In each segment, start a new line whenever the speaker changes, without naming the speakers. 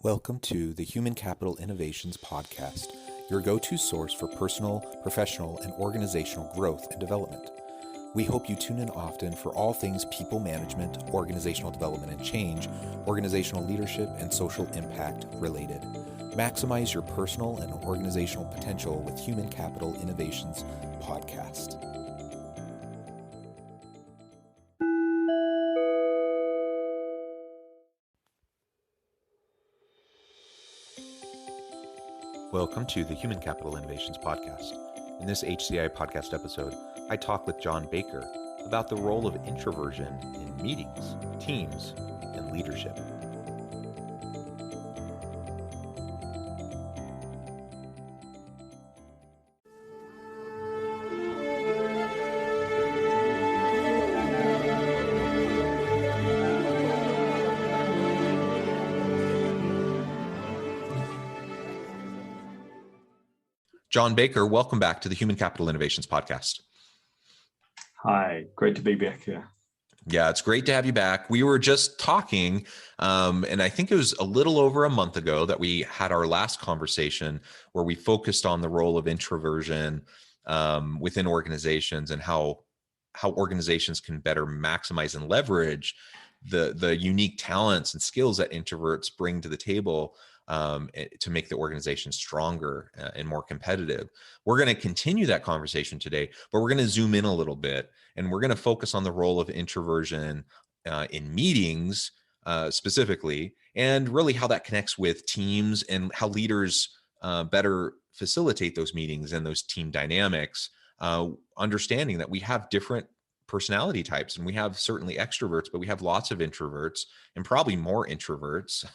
Welcome to the Human Capital Innovations Podcast, your go-to source for personal, professional, and organizational growth and development. We hope you tune in often for all things people management, organizational development and change, organizational leadership, and social impact related. Maximize your personal and organizational potential with Human Capital Innovations Podcast. Welcome to the Human Capital Innovations Podcast. In this HCI podcast episode, I talk with John Baker about the role of introversion in meetings, teams, and leadership. John Baker, welcome back to the Human Capital Innovations Podcast.
Hi, great to be back here.
Yeah, it's great to have you back. We were just talking, and I think it was a little over a month ago that we had our last conversation where we focused on the role of introversion within organizations and how organizations can better maximize and leverage the unique talents and skills that introverts bring to the table to make the organization stronger and more competitive. We're going to continue that conversation today, but we're going to zoom in a little bit and we're going to focus on the role of introversion in meetings specifically, and really how that connects with teams and how leaders better facilitate those meetings and those team dynamics, understanding that we have different personality types and we have certainly extroverts, but we have lots of introverts and probably more introverts.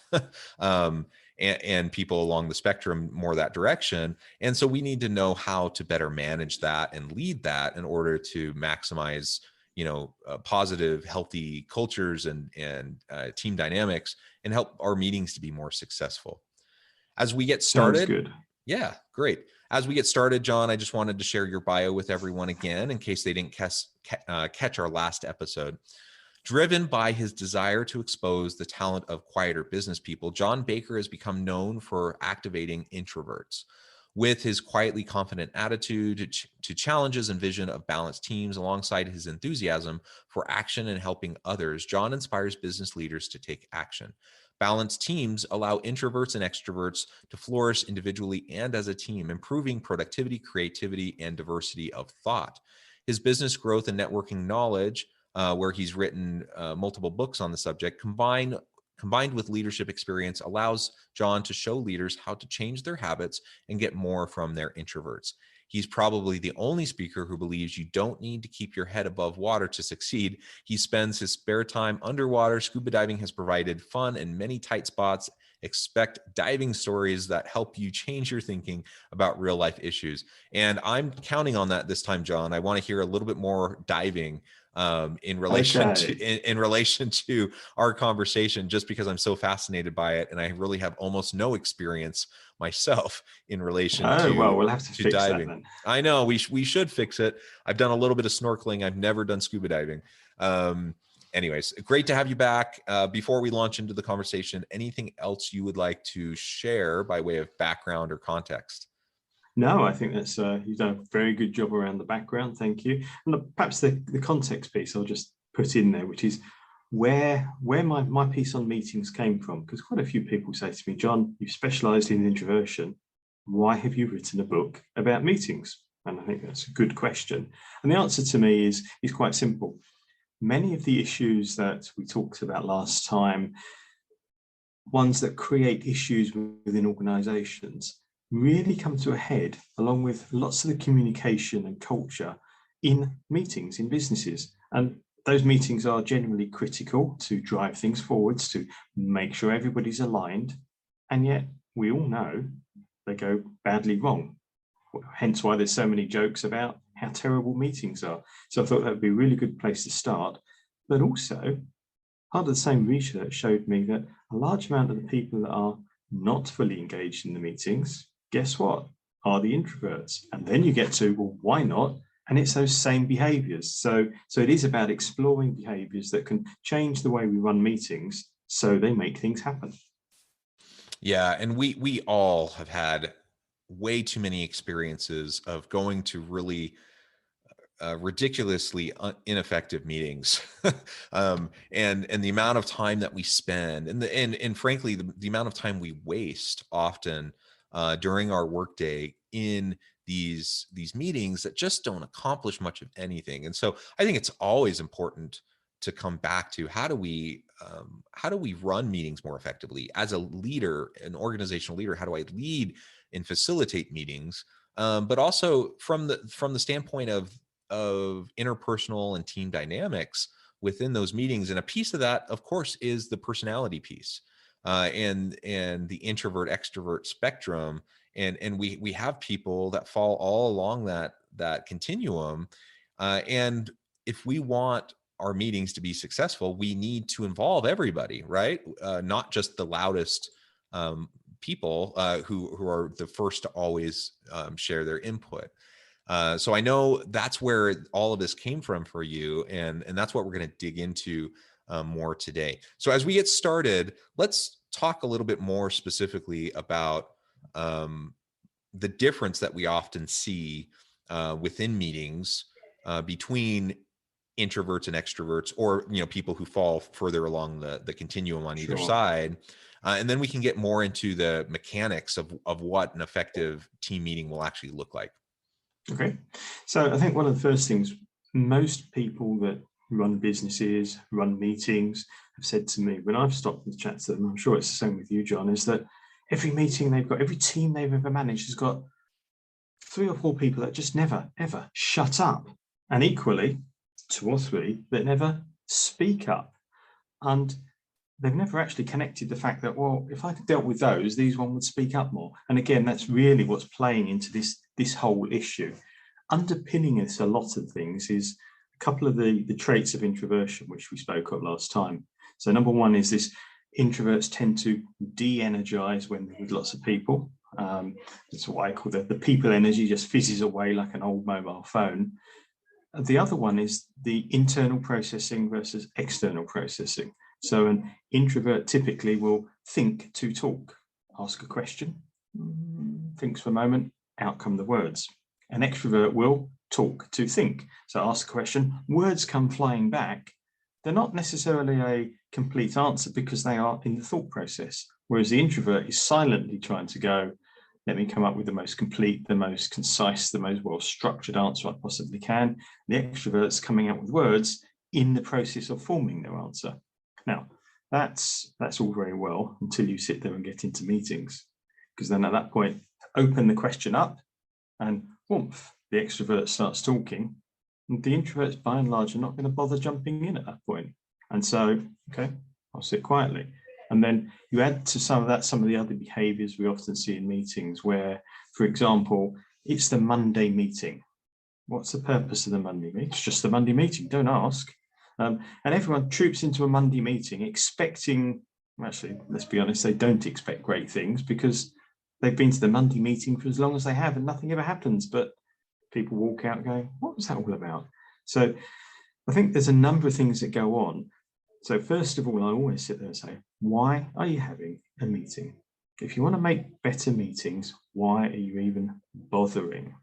And people along the spectrum more that direction. And so we need to know how to better manage that and lead that in order to maximize, positive, healthy cultures and team dynamics and help our meetings to be more successfour. As we get started.
Sounds good.
Yeah, great. As we get started, John, I just wanted to share your bio with everyone again, in case they didn't catch our last episode. Driven by his desire to expose the talent of quieter business people, John Baker has become known for activating introverts. With his quietly confident attitude to challenges and vision of balanced teams, alongside his enthusiasm for action and helping others, John inspires business leaders to take action. Balanced teams allow introverts and extroverts to flourish individually and as a team, improving productivity, creativity, and diversity of thought. His business growth and networking knowledge, where he's written multiple books on the subject, combined with leadership experience, allows John to show leaders how to change their habits and get more from their introverts. He's probably the only speaker who believes you don't need to keep your head above water to succeed. He spends his spare time underwater. Scuba diving has provided fun in many tight spots. Expect diving stories that help you change your thinking about real life issues. And I'm counting on that this time, John. I want to hear a little bit more diving in relation to our conversation, just because I'm so fascinated by it, and I really have almost no experience myself in relation to
we'll have to fix
diving.
That then.
I know we should fix it. I've done a little bit of snorkeling. I've never done scuba diving. Anyways, great to have you back. Before we launch into the conversation, anything else you would like to share by way of background or context?
No, I think that's you've done a very good job around the background. Thank you. And perhaps the context piece I'll just put in there, which is where my piece on meetings came from. Because quite a few people say to me, John, you've specialised in introversion. Why have you written a book about meetings? And I think that's a good question. And the answer to me is quite simple. Many of the issues that we talked about last time, ones that create issues within organisations, really come to a head along with lots of the communication and culture in meetings, in businesses. And those meetings are generally critical to drive things forwards, to make sure everybody's aligned. And yet we all know they go badly wrong. Hence why there's so many jokes about how terrible meetings are. So I thought that would be a really good place to start. But also, part of the same research showed me that a large amount of the people that are not fully engaged in the meetings, guess what, are the introverts. And then you get to, well, why not? And it's those same behaviors. So it is about exploring behaviors that can change the way we run meetings so they make things happen.
Yeah, and we all have had way too many experiences of going to really ridiculously ineffective meetings, and the amount of time that we spend, and frankly, the amount of time we waste often during our workday in these meetings that just don't accomplish much of anything. And so, I think it's always important to come back to how do we run meetings more effectively as a leader, an organizational leader? How do I lead and facilitate meetings? But also from the standpoint of interpersonal and team dynamics within those meetings. And a piece of that, of course, is the personality piece, and the introvert extrovert spectrum. And we have people that fall all along that continuum. And if we want our meetings to be successful, we need to involve everybody, right? Not just the loudest people who are the first to always share their input. So I know that's where all of this came from for you, and that's what we're going to dig into more today. So as we get started, let's talk a little bit more specifically about the difference that we often see within meetings between introverts and extroverts, or people who fall further along the continuum on either
Sure.
side. And then we can get more into the mechanics of what an effective team meeting will actually look like.
Okay. So I think one of the first things most people that run businesses, run meetings, have said to me when I've stopped and chat to them, I'm sure it's the same with you, John, is that every meeting they've got, every team they've ever managed has got 3 or 4 people that just never, ever shut up. And equally, 2 or 3 that never speak up. And they've never actually connected the fact that, well, if I dealt with those, these one would speak up more. And again, that's really what's playing into this whole issue. Underpinning this, a lot of things, is a couple of the traits of introversion, which we spoke of last time. So number one is this: introverts tend to de-energize when they're with lots of people. That's what I call the people energy, just fizzes away like an old mobile phone. The other one is the internal processing versus external processing. So an introvert typically will think to talk, ask a question, thinks for a moment, out come the words. An extrovert will talk to think. So ask a question, words come flying back. They're not necessarily a complete answer because they are in the thought process. Whereas the introvert is silently trying to go, let me come up with the most complete, the most concise, the most well-structured answer I possibly can. The extrovert's coming out with words in the process of forming their answer. Now, that's all very well until you sit there and get into meetings, because then at that point, open the question up and whoomph, the extrovert starts talking, and the introverts by and large are not going to bother jumping in at that point. And so, okay, I'll sit quietly. And then you add to some of that some of the other behaviors we often see in meetings where, for example, it's the Monday meeting. What's the purpose of the Monday meeting? It's just the Monday meeting, don't ask. And everyone troops into a Monday meeting expecting, actually, let's be honest, they don't expect great things because they've been to the Monday meeting for as long as they have and nothing ever happens. But people walk out going, what was that all about? So I think there's a number of things that go on. So first of all, I always sit there and say, why are you having a meeting? If you want to make better meetings, why are you even bothering?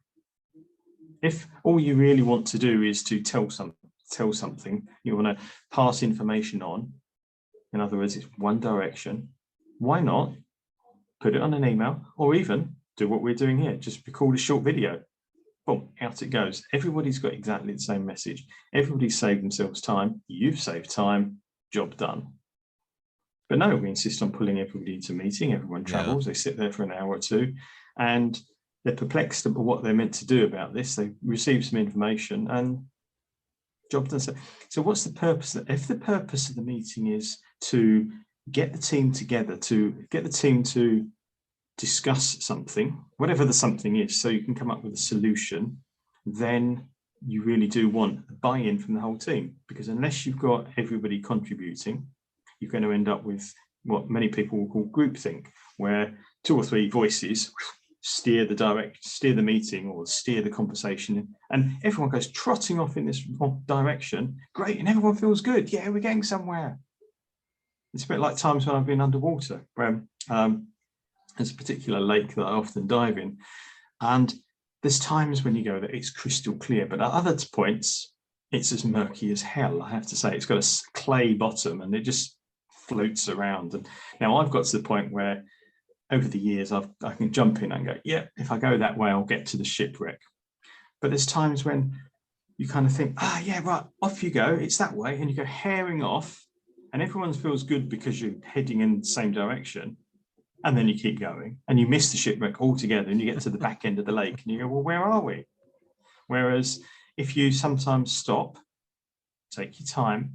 If all you really want to do is to tell something, you want to pass information on, in other words, it's one direction, why not put it on an email, or even do what we're doing here, just record a short video. Boom, out it goes. Everybody's got exactly the same message. Everybody's saved themselves time. You've saved time. Job done. But no, we insist on pulling everybody into a meeting. Everyone travels. They sit there for an hour or two, and they're perplexed about what they're meant to do about this. They receive some information, and job done. So what's the purpose? If the purpose of the meeting is to get the team together, to get the team to discuss something, whatever the something is, so you can come up with a solution, then you really do want a buy-in from the whole team, because unless you've got everybody contributing, you're going to end up with what many people will call groupthink, where 2 or 3 voices steer the meeting or steer the conversation, and everyone goes trotting off in this direction. Great, and everyone feels good. Yeah, we're getting somewhere. It's a bit like times when I've been underwater, where There's a particular lake that I often dive in, and there's times when you go that it's crystal clear, but at other points it's as murky as hell. I have to say, it's got a clay bottom and it just floats around. And now I've got to the point where over the years I can jump in and go, yeah, if I go that way, I'll get to the shipwreck. But there's times when you kind of think, yeah, right, off you go. It's that way. And you go herring off and everyone feels good because you're heading in the same direction. And then you keep going and you miss the shipwreck altogether and you get to the back end of the lake and you go, well, where are we? Whereas if you sometimes stop, take your time.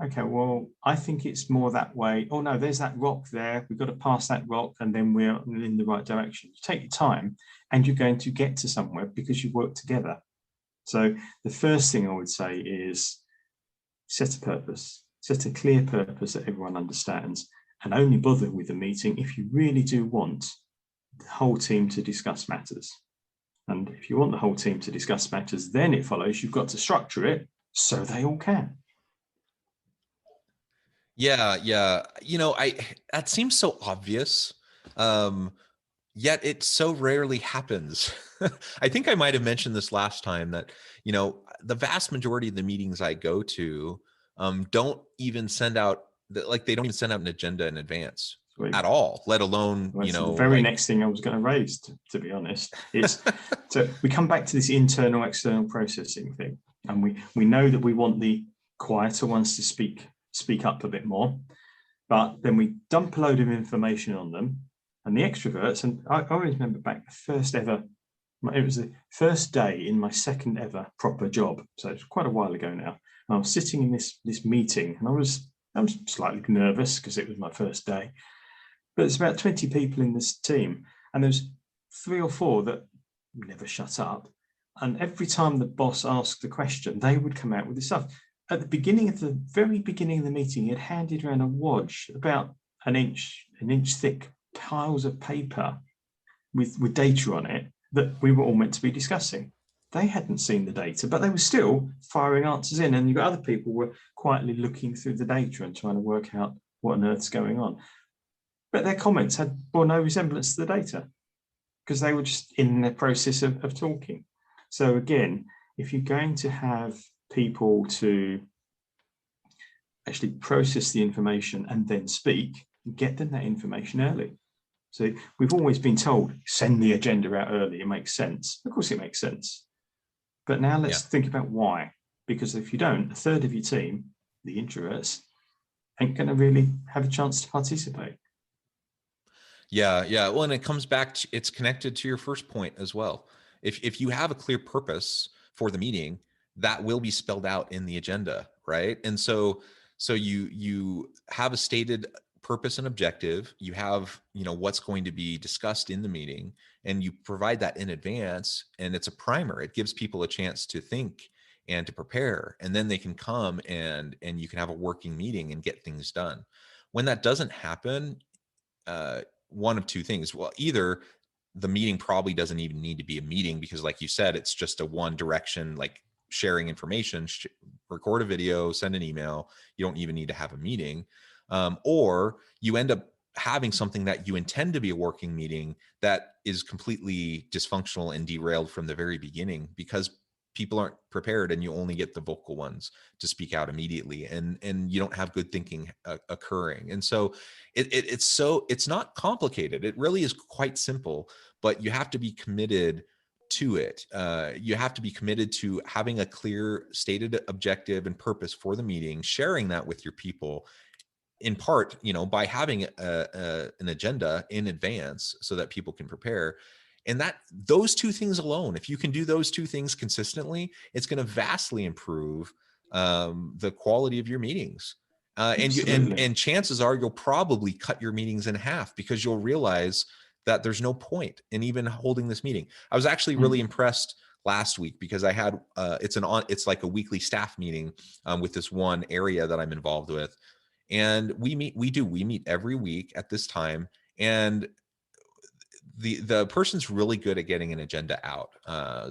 Okay, well, I think it's more that way. Oh, no, there's that rock there. We've got to pass that rock and then we're in the right direction. You take your time and you're going to get to somewhere because you work together. So the first thing I would say is set a purpose, set a clear purpose that everyone understands, and only bother with the meeting if you really do want the whole team to discuss matters. And if you want the whole team to discuss matters, then it follows you've got to structure it so they all can.
Yeah, yeah. That seems so obvious. Yet it so rarely happens. I think I might have mentioned this last time that, the vast majority of the meetings I go to don't even send out, they don't even send out an agenda in advance at all, let alone,
the very next thing I was going to raise, to be honest. It's so we come back to this internal, external processing thing. And we know that we want the quieter ones to speak up a bit more, but then we dump a load of information on them. And the extroverts, and I always remember back it was the first day in my second ever proper job. So it's quite a while ago now. And I was sitting in this meeting and I was slightly nervous because it was my first day. But there's about 20 people in this team. And there's 3 or 4 that never shut up. And every time the boss asked the question, they would come out with this stuff. At the very beginning of the meeting, he had handed around a wodge about an inch thick, piles of paper with data on it that we were all meant to be discussing. They hadn't seen the data, but they were still firing answers in. And you've got other people were quietly looking through the data and trying to work out what on earth's going on. But their comments bore no resemblance to the data because they were just in the process of talking. So again, if you're going to have people to actually process the information and then speak, get them that information early. So we've always been told, send the agenda out early. It makes sense. Of course it makes sense. But now let's think about why. Because if you don't, a third of your team, the introverts, ain't going to really have a chance to participate.
Yeah, yeah. Well, and it comes back to, it's connected to your first point as well. If you have a clear purpose for the meeting, that will be spelled out in the agenda, right? And so you have a stated purpose and objective. You have, what's going to be discussed in the meeting, and you provide that in advance, and it's a primer. It gives people a chance to think and to prepare, and then they can come and you can have a working meeting and get things done. When that doesn't happen, one of two things. Well, either the meeting probably doesn't even need to be a meeting because, like you said, it's just a one direction, like sharing information, record a video, send an email. You don't even need to have a meeting. Or you end up having something that you intend to be a working meeting that is completely dysfunctional and derailed from the very beginning because people aren't prepared, and you only get the vocal ones to speak out immediately, and you don't have good thinking occurring. And so it's not complicated. It really is quite simple, but you have to be committed to it. You have to be committed to having a clear stated objective and purpose for the meeting, sharing that with your people, in part, by having an agenda in advance so that people can prepare. And that those two things alone, if you can do those two things consistently, it's going to vastly improve the quality of your meetings. And chances are you'll probably cut your meetings in half because you'll realize that there's no point in even holding this meeting. I was actually really impressed last week because I had it's like a weekly staff meeting with this one area that I'm involved with. And we meet every week at this time, and the person's really good at getting an agenda out.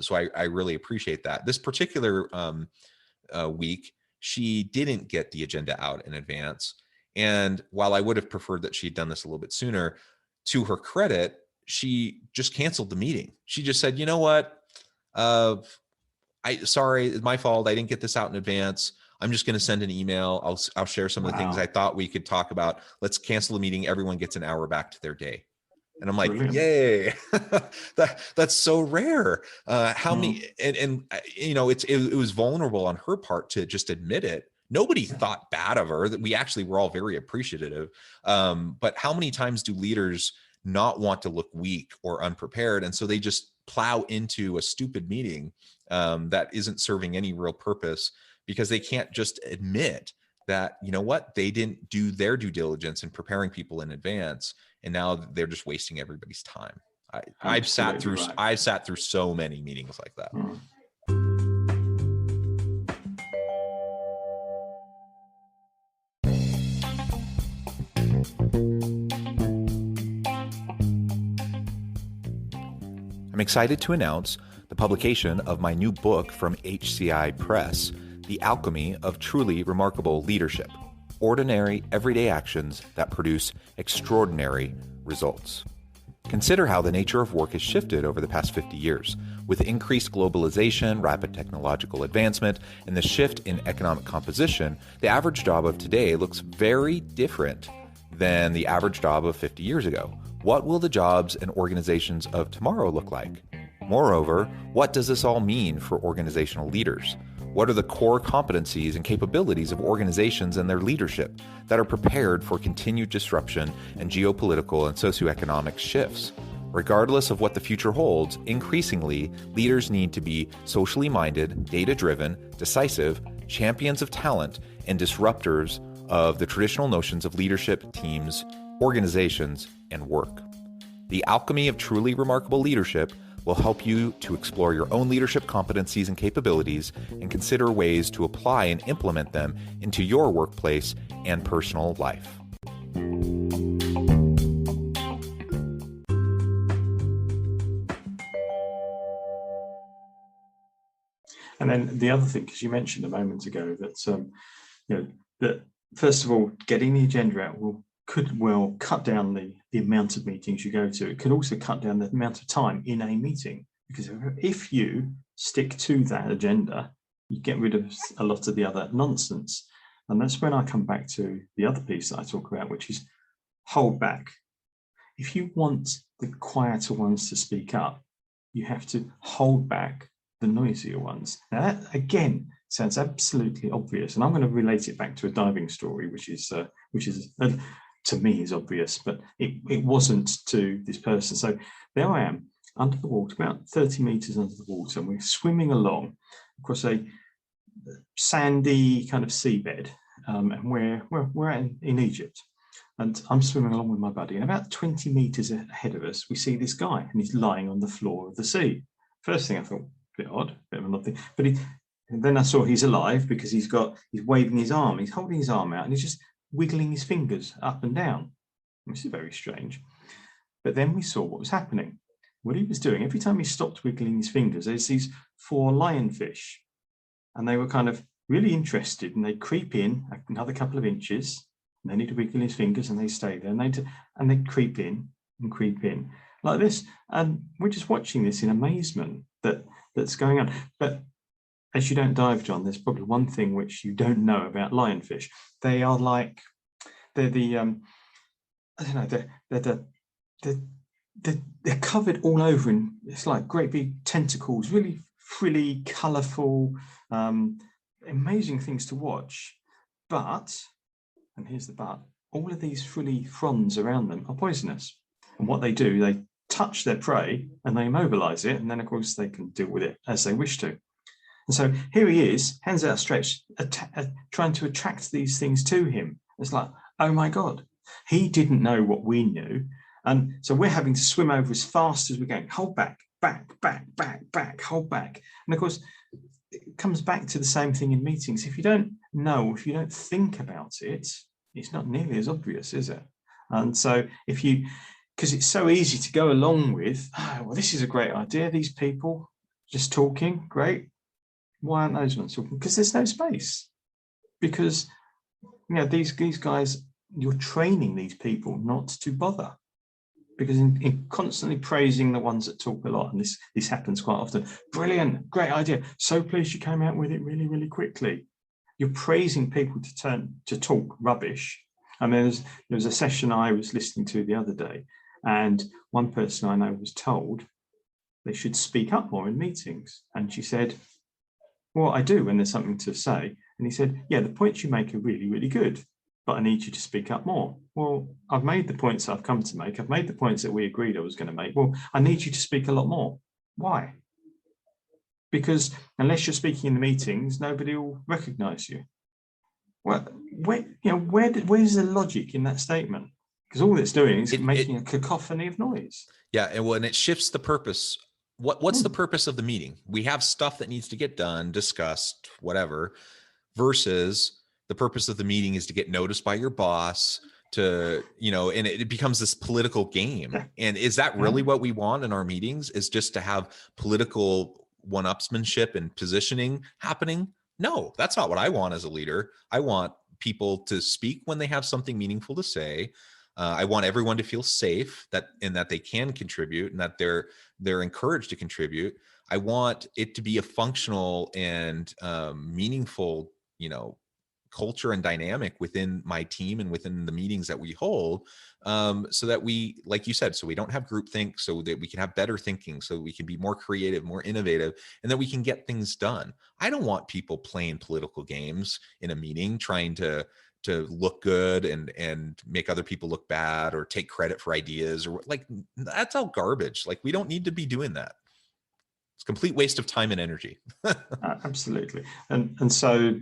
So I really appreciate that. This particular week, she didn't get the agenda out in advance. And while I would have preferred that she'd done this a little bit sooner, to her credit, she just canceled the meeting. She just said, you know what? Sorry, it's my fault. I didn't get this out in advance. I'm just going to send an email. I'll share some of the things I thought we could talk about. Let's cancel the meeting. Everyone gets an hour back to their day. And I'm like, brilliant. Yay. That's so rare. How many, and you know, it was vulnerable on her part to just admit it. Nobody thought bad of her, that we actually were all very appreciative. But how many times do leaders not want to look weak or unprepared? And so they just plow into a stupid meeting that isn't serving any real purpose, because they can't just admit that, you know what, they didn't do their due diligence in preparing people in advance. And now they're just wasting everybody's time. I've sat through so many meetings like that. I'm excited to announce the publication of my new book from HCI Press, The Alchemy of Truly Remarkable Leadership: Ordinary, Everyday Actions that Produce Extraordinary Results. Consider how the nature of work has shifted over the past 50 years. With increased globalization, rapid technological advancement, and the shift in economic composition, the average job of today looks very different than the average job of 50 years ago. What will the jobs and organizations of tomorrow look like? Moreover, what does this all mean for organizational leaders? What are the core competencies and capabilities of organizations and their leadership that are prepared for continued disruption and geopolitical and socioeconomic shifts? Regardless of what the future holds, increasingly, leaders need to be socially minded, data-driven, decisive, champions of talent, and disruptors of the traditional notions of leadership, teams, organizations, and work. The Alchemy of Truly Remarkable Leadership will help you to explore your own leadership competencies and capabilities and consider ways to apply and implement them into your workplace and personal life.
And then the other thing, because you mentioned a moment ago that that first of all, getting the agenda out could cut down the amount of meetings you go to. It could also cut down the amount of time in a meeting, because if you stick to that agenda, you get rid of a lot of the other nonsense. And that's when I come back to the other piece that I talk about, which is hold back. If you want the quieter ones to speak up, you have to hold back the noisier ones. Now that, again, sounds absolutely obvious, and I'm going to relate it back to a diving story, which is to me is obvious, but it wasn't to this person. So there I am under the water, about 30 meters under the water, and we're swimming along across a sandy kind of seabed, and we're in Egypt, and I'm swimming along with my buddy, and about 20 meters ahead of us, we see this guy, and he's lying on the floor of the sea. First thing I thought, a bit odd, bit of an odd thing, but and then I saw he's alive because he's waving his arm, he's holding his arm out, and he's just wiggling his fingers up and down. This is very strange. But then we saw what was happening. What he was doing, every time he stopped wiggling his fingers, there's these 4 lionfish, and they were kind of really interested, and they creep in another couple of inches, and then he'd wiggle his fingers, and they stay there, and they creep in like this. And we're just watching this in amazement that's going on. But as you don't dive, John, there's probably one thing which you don't know about lionfish. They're covered all over in, it's like great big tentacles, really frilly, colourful, amazing things to watch. But, and here's the but, all of these frilly fronds around them are poisonous. And what they do, they touch their prey and they immobilise it, and then of course they can deal with it as they wish to. And so here he is, hands outstretched, trying to attract these things to him. It's like, oh my God, he didn't know what we knew. And so we're having to swim over as fast as we're going. Hold back, hold back. And of course, it comes back to the same thing in meetings. If you don't know, if you don't think about it, it's not nearly as obvious, is it? And so because it's so easy to go along with, well, this is a great idea. These people just talking, great. Why aren't those ones talking? Because there's no space. Because these guys, you're training these people not to bother. Because in constantly praising the ones that talk a lot, and this happens quite often, brilliant, great idea, so pleased you came out with it really, really quickly. You're praising people to talk rubbish. I mean, there was a session I was listening to the other day, and one person I know was told they should speak up more in meetings. And she said, well, I do when there's something to say. And he said, yeah, the points you make are really, really good, but I need you to speak up more. Well, I've made the points I've come to make. I've made the points that we agreed I was going to make. Well, I need you to speak a lot more. Why? Because unless you're speaking in the meetings, nobody will recognize you. Well, where's the logic in that statement? Because all it's doing is making a cacophony of noise.
Yeah, and it shifts the purpose. What's the purpose of the meeting? We have stuff that needs to get done, discussed, whatever, versus the purpose of the meeting is to get noticed by your boss, to, and it becomes this political game. And is that really what we want in our meetings, is just to have political one-upsmanship and positioning happening? No, that's not what I want as a leader. I want people to speak when they have something meaningful to say. I want everyone to feel safe, that they can contribute, and that they're encouraged to contribute. I want it to be a functional and meaningful, culture and dynamic within my team and within the meetings that we hold, so that we, like you said, so we don't have groupthink, so that we can have better thinking, so we can be more creative, more innovative, and that we can get things done. I don't want people playing political games in a meeting, trying to look good and make other people look bad, or take credit for ideas, or that's all garbage. Like, we don't need to be doing that. It's a complete waste of time and energy.
Absolutely. And so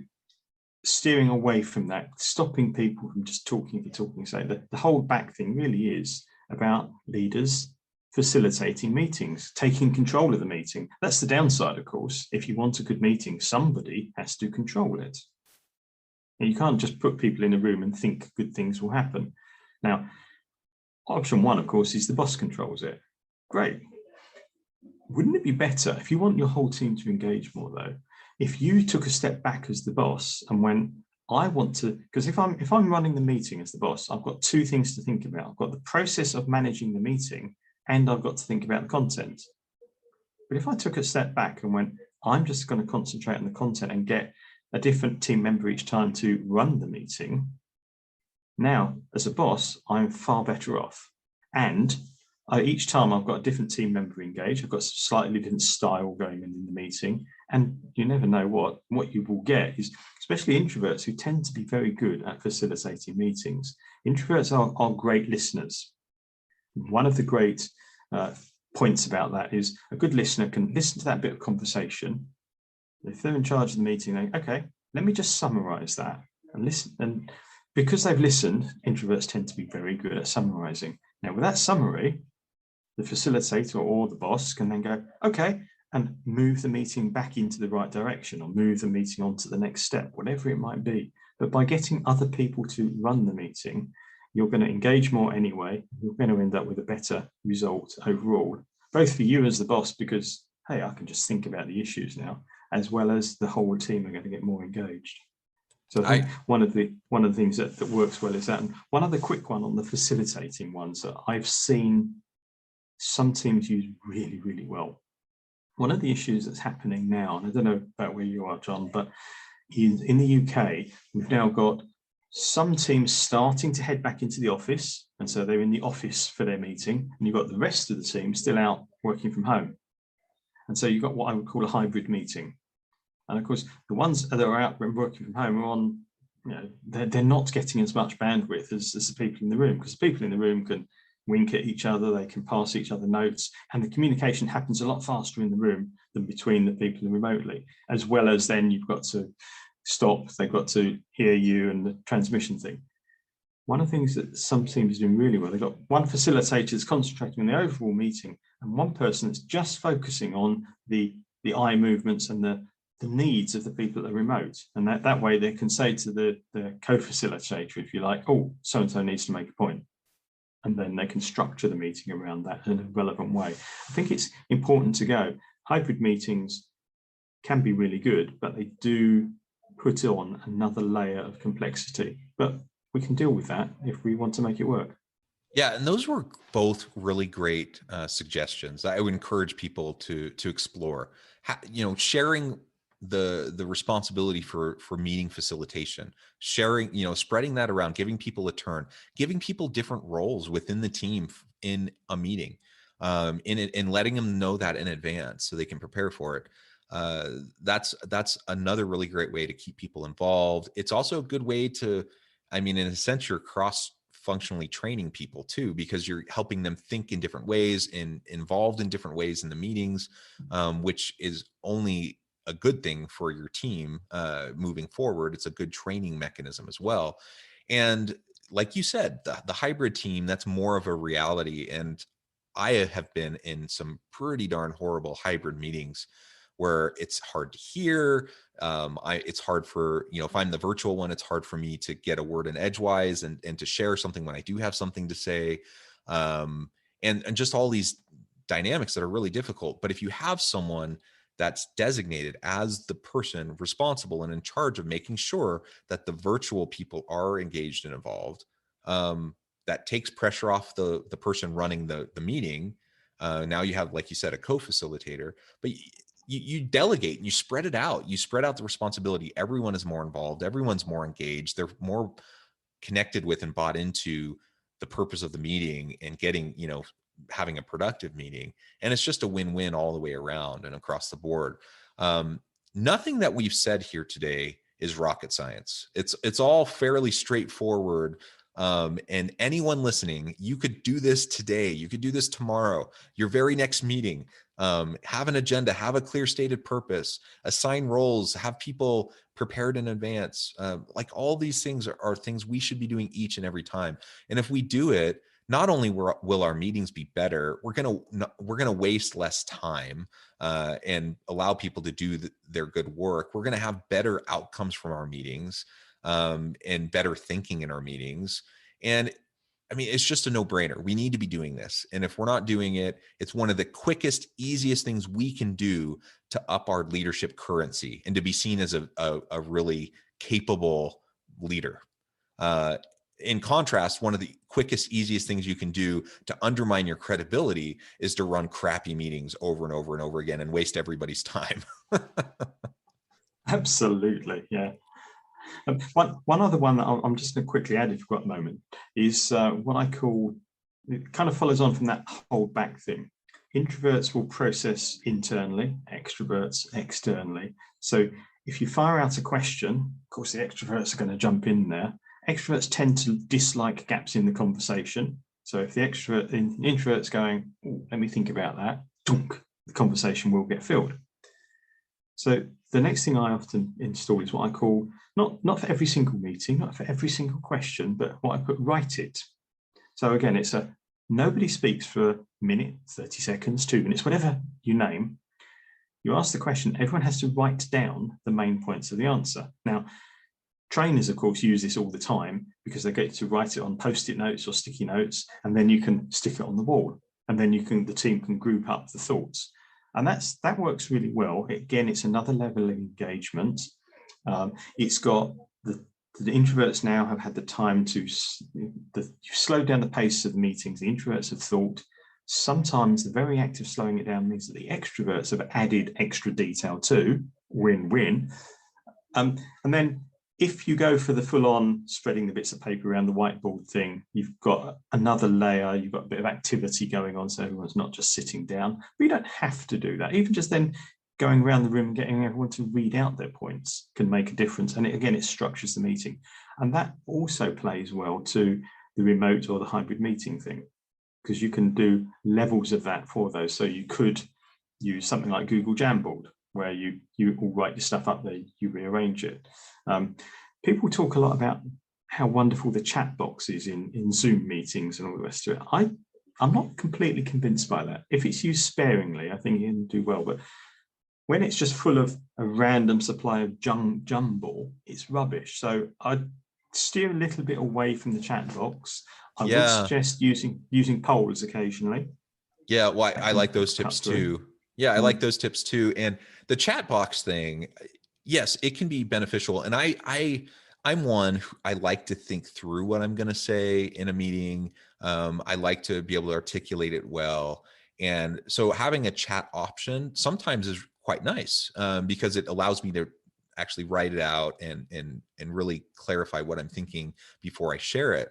steering away from that, stopping people from just talking for talking's sake. The hold back thing really is about leaders facilitating meetings, taking control of the meeting. That's the downside, of course. If you want a good meeting, somebody has to control it. And you can't just put people in a room and think good things will happen. Now, option one, of course, is the boss controls it. Great. Wouldn't it be better, if you want your whole team to engage more, though, if you took a step back as the boss and went, I want to, because if I'm running the meeting as the boss, I've got two things to think about. I've got the process of managing the meeting, and I've got to think about the content. But if I took a step back and went, I'm just going to concentrate on the content and get a different team member each time to run the meeting, now, as a boss, I'm far better off. And each time I've got a different team member engaged, I've got a slightly different style going in the meeting, and you never know what you will get is, especially introverts who tend to be very good at facilitating meetings. Introverts are great listeners. One of the great points about that is a good listener can listen to that bit of conversation. If they're in charge of the meeting, they, okay, let me just summarize that and listen. And because they've listened, introverts tend to be very good at summarizing. Now, with that summary, the facilitator or the boss can then go, okay, and move the meeting back into the right direction, or move the meeting on to the next step, whatever it might be. But by getting other people to run the meeting, you're going to engage more anyway. You're going to end up with a better result overall, both for you as the boss, because, hey, I can just think about the issues now, as well as the whole team are going to get more engaged. So I think one of the things that works well is that. And one other quick one on the facilitating ones that I've seen some teams use really, really well. One of the issues that's happening now, and I don't know about where you are, John, but in the UK, we've now got some teams starting to head back into the office. And so they're in the office for their meeting, and you've got the rest of the team still out working from home. And so you've got what I would call a hybrid meeting. And of course, the ones that are out working from home are on, they're not getting as much bandwidth as the people in the room, because the people in the room can wink at each other, they can pass each other notes, and the communication happens a lot faster in the room than between the people remotely, as well as then you've got to stop, they've got to hear you, and the transmission thing. One of the things that some teams are doing really well, they've got one facilitator that's concentrating on the overall meeting, and one person that's just focusing on the eye movements and the needs of the people that are remote. And that way they can say to the co-facilitator, if you like, oh, so-and-so needs to make a point. And then they can structure the meeting around that in a relevant way. I think it's important to go. Hybrid meetings can be really good, but they do put on another layer of complexity. But we can deal with that if we want to make it work.
Yeah, and those were both really great suggestions. I would encourage people to explore. Sharing the responsibility for meeting facilitation, sharing, spreading that around, giving people a turn, giving people different roles within the team in a meeting, in it, and letting them know that in advance so they can prepare for it. That's another really great way to keep people involved. It's also a good way to, I mean, in a sense, you're cross functionally training people too, because you're helping them think in different ways and involved in different ways in the meetings, which is only a good thing for your team moving forward. It's a good training mechanism as well. And like you said, the hybrid team, that's more of a reality. And I have been in some pretty darn horrible hybrid meetings where it's hard to hear. It's hard for, if I'm the virtual one, it's hard for me to get a word in edgewise and to share something when I do have something to say. And just all these dynamics that are really difficult. But if you have someone that's designated as the person responsible and in charge of making sure that the virtual people are engaged and involved, that takes pressure off the person running the meeting. Now you have, like you said, a co-facilitator, but you delegate and you spread it out. You spread out the responsibility. Everyone is more involved. Everyone's more engaged. They're more connected with and bought into the purpose of the meeting and getting, having a productive meeting. And it's just a win-win all the way around and across the board. Nothing that we've said here today is rocket science. It's all fairly straightforward. And anyone listening, you could do this today. You could do this tomorrow, your very next meeting. Have an agenda, have a clear stated purpose, assign roles, have people prepared in advance. Like all these things are things we should be doing each and every time. And if we do it, not only will our meetings be better, we're gonna waste less time and allow people to do their good work. We're gonna have better outcomes from our meetings and better thinking in our meetings. And I mean, it's just a no-brainer. We need to be doing this. And if we're not doing it, it's one of the quickest, easiest things we can do to up our leadership currency and to be seen as a really capable leader. In contrast, one of the quickest, easiest things you can do to undermine your credibility is to run crappy meetings over and over and over again and waste everybody's time.
Absolutely, yeah. One other one that I'm just going to quickly add, if you've got a moment, is what I call, it kind of follows on from that hold back thing. Introverts will process internally, extroverts externally. So if you fire out a question, of course, the extroverts are going to jump in there. Extroverts tend to dislike gaps in the conversation. So if the introvert's going, let me think about that, the conversation will get filled. So the next thing I often install is what I call, not for every single meeting, not for every single question, but what I put, write it. So again, it's nobody speaks for a minute, 30 seconds, 2 minutes, whatever you name. You ask the question, everyone has to write down the main points of the answer. Now, trainers, of course, use this all the time because they get to write it on Post-it notes or sticky notes, and then you can stick it on the wall, and then the team can group up the thoughts. And that works really well. Again, it's another level of engagement. It's got the introverts now have had the time to slow down the pace of the meetings. The introverts have thought. Sometimes the very act of slowing it down means that the extroverts have added extra detail too. Win-win. And then if you go for the full-on spreading the bits of paper around the whiteboard thing, you've got another layer, you've got a bit of activity going on, so everyone's not just sitting down. But you don't have to do that. Even just then going around the room and getting everyone to read out their points can make a difference. And again, it structures the meeting. And that also plays well to the remote or the hybrid meeting thing, because you can do levels of that for those. So you could use something like Google Jamboard, where you all write your stuff up there, you rearrange it. People talk a lot about how wonderful the chat box is in Zoom meetings and all the rest of it. I'm not completely convinced by that. If it's used sparingly, I think you can do well. But when it's just full of a random supply of jumble, it's rubbish. So I'd steer a little bit away from the chat box. I would suggest using polls occasionally.
Yeah, well, I like those tips too. Yeah, I like those tips too. And the chat box thing, yes, it can be beneficial. And I I'm one who I like to think through what I'm going to say in a meeting. I like to be able to articulate it well. And so having a chat option sometimes is quite nice, because it allows me to actually write it out and really clarify what I'm thinking before I share it.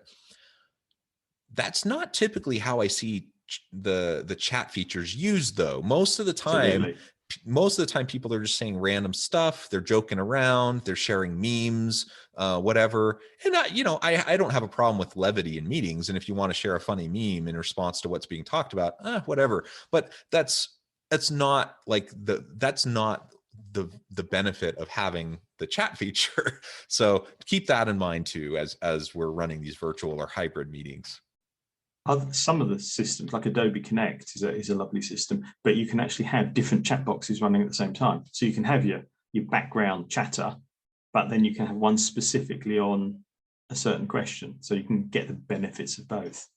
That's not typically how I see the chat features used, though.
Absolutely.
Most of the time people are just saying random stuff, they're joking around, they're sharing memes, whatever. And I don't have a problem with levity in meetings, and if you want to share a funny meme in response to what's being talked about, whatever. But that's not the benefit of having the chat feature. So keep that in mind too, as we're running these virtual or hybrid meetings.
Some of the systems, like Adobe Connect, is a lovely system, but you can actually have different chat boxes running at the same time. So you can have your background chatter, but then you can have one specifically on a certain question. So you can get the benefits of both.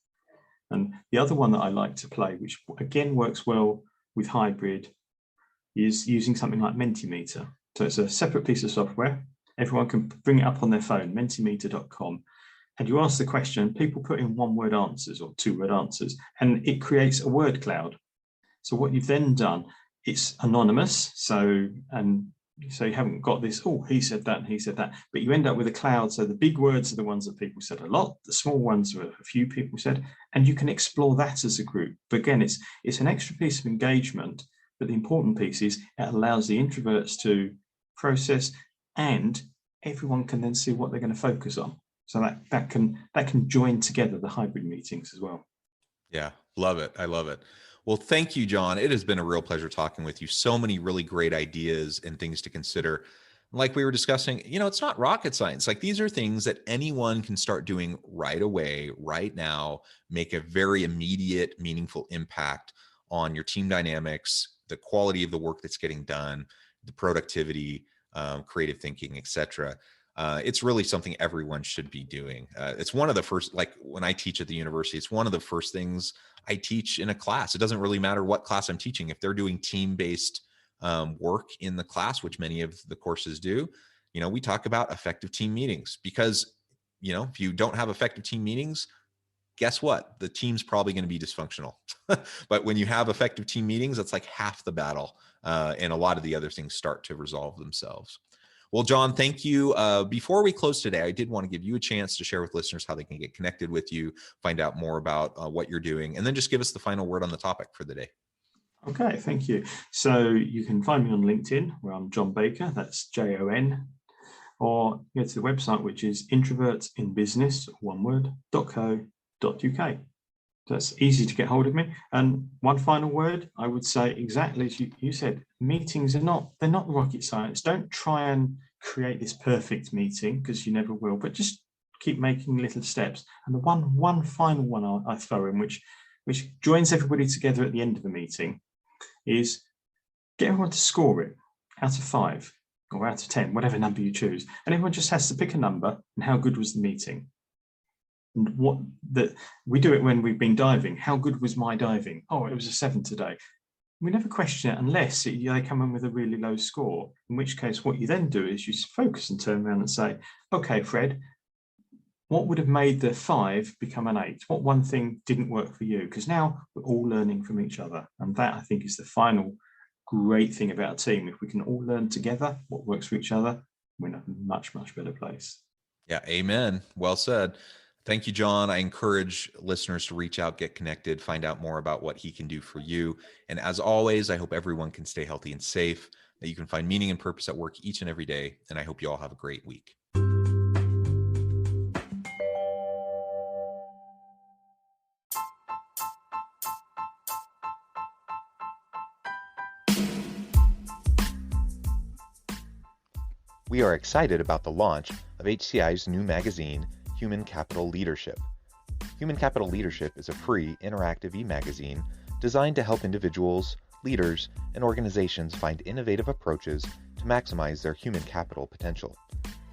And the other one that I like to play, which again works well with hybrid, is using something like Mentimeter. So it's a separate piece of software. Everyone can bring it up on their phone, mentimeter.com. And you ask the question, people put in one-word answers or two-word answers, and it creates a word cloud. So what you've then done, it's anonymous. So you haven't got this, oh, he said that and he said that, but you end up with a cloud. So the big words are the ones that people said a lot. The small ones are a few people said, and you can explore that as a group. But again, it's an extra piece of engagement, but the important piece is it allows the introverts to process, and everyone can then see what they're going to focus on. So that can join together the hybrid meetings as well.
Yeah, love it. I love it. Well, thank you, John. It has been a real pleasure talking with you. So many really great ideas and things to consider. Like we were discussing, it's not rocket science. Like, these are things that anyone can start doing right away, right now, make a very immediate, meaningful impact on your team dynamics, the quality of the work that's getting done, the productivity, creative thinking, etc. It's really something everyone should be doing. It's one of the first, like when I teach at the university, it's one of the first things I teach in a class. It doesn't really matter what class I'm teaching. If they're doing team-based work in the class, which many of the courses do, we talk about effective team meetings, because, if you don't have effective team meetings, guess what? The team's probably going to be dysfunctional. But when you have effective team meetings, that's like half the battle. And a lot of the other things start to resolve themselves. Well, John, thank you. Before we close today, I did want to give you a chance to share with listeners how they can get connected with you, find out more about what you're doing, and then just give us the final word on the topic for the day.
Okay, thank you. So you can find me on LinkedIn, where I'm John Baker, that's Jon, or go to the website, which is introvertsinbusiness, one word, .co.uk. That's easy to get hold of me. And one final word, I would say exactly as you said, meetings they're not rocket science. Don't try and create this perfect meeting, because you never will, but just keep making little steps. And the one final one I throw in, which joins everybody together at the end of the meeting, is get everyone to score it out of 5 or out of 10, whatever number you choose. And everyone just has to pick a number and how good was the meeting. And we do it when we've been diving. How good was my diving? Oh, it was a 7 today. We never question it unless they come in with a really low score, in which case what you then do is you focus and turn around and say, okay, Fred, what would have made the 5 become an 8? What one thing didn't work for you? Because now we're all learning from each other. And that, I think, is the final great thing about a team. If we can all learn together what works for each other, we're in a much, much better place.
Yeah, amen. Well said. Thank you, John. I encourage listeners to reach out, get connected, find out more about what he can do for you. And as always, I hope everyone can stay healthy and safe, that you can find meaning and purpose at work each and every day. And I hope you all have a great week. We are excited about the launch of HCI's new magazine, Human Capital Leadership. Human Capital Leadership is a free, interactive e-magazine designed to help individuals, leaders, and organizations find innovative approaches to maximize their human capital potential.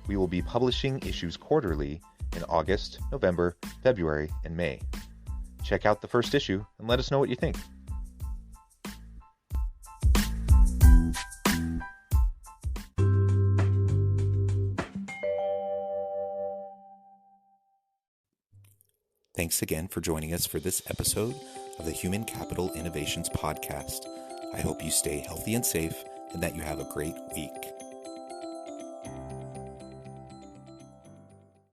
We will be publishing issues quarterly in August, November, February, and May. Check out the first issue and let us know what you think. Thanks again for joining us for this episode of the Human Capital Innovations Podcast. I hope you stay healthy and safe and that you have a great week.